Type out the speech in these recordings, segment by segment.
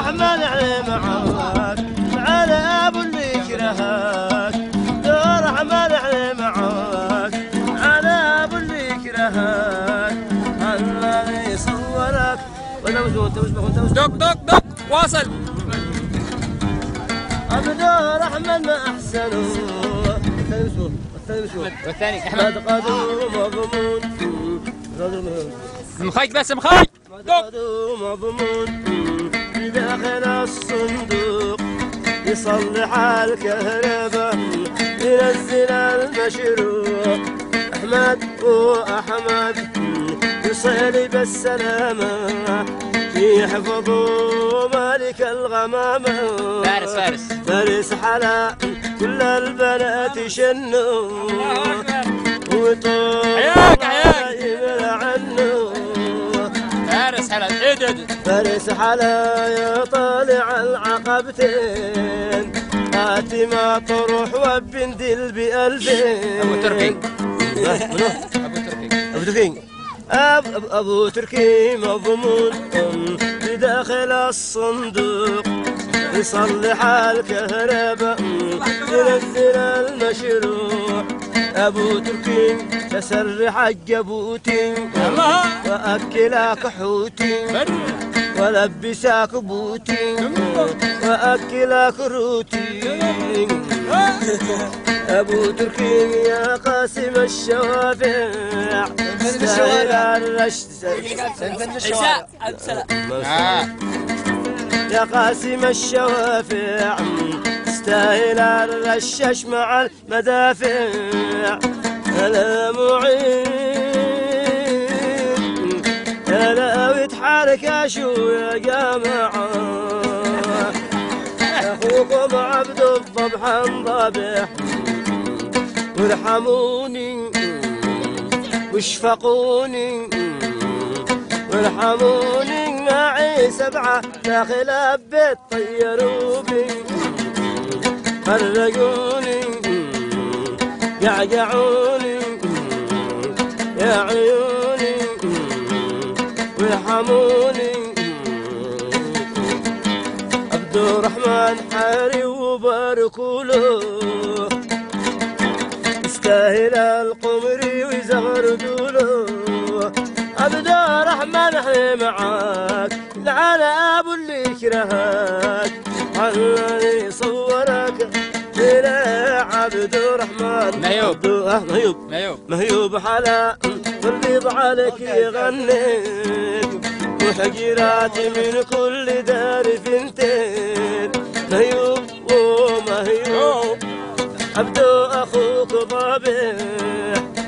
الرحمن علي معاك على ابو اللي يكرهك عبد الرحمن علي معاك على ابو اللي يكرهك الله يصورك ولا مزبوط دق دق دق واصل عبد الرحمن ما احسنه والثاني احمد قدوم مضمون مخيط بس مخيط قدوم مضمون في داخل الصندوق يصلح الكهرباء ينزل المشروع احمد واحمد يصلي بالسلامه يحفظوا مالك الغمامة فارس حلا كل البنات يشنوا وطول يمنع عنه فارس حلا فارس حلا يا طالع العقبتين آتي ما تروح وبندل بألفين أبو تركي أبو تركي مضمون بداخل الصندوق يصلح الكهرباء ينزل المشروع أبو تركي تسرح الجبوتي وأكلك حوتي ولبسك بوتي وأكلك روتي أبو تركي يا قاسم الشوافع تستاهل الرشد يا قاسم الشوافع تستاهل الرشش مع المدافع أنا معين أنا ويتحرك أشو يا جماعة أخوكم عبد الضبح ضابح وارحموني واشفقوني وارحموني معي 7 داخل البيت طيروا بي فرقوني قعقعوني يا عيوني وارحموني عبد الرحمن حاري وباركوا له يستاهل القمري ويزغردوا له عبد الرحمن احنا معاك على ابو اللي يكرهك الله يصورك يا عبد الرحمن مهيوب حلا واللي ضعلك يغنيك وحجراتي من كل دار فنتين مهيوب ومهيوب عبدو اخوك ضابح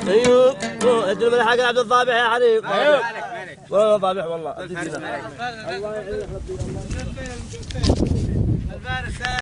مهيوب ادري من حق عبد الضابح يا حبيب والله ضابح والله الله يعينك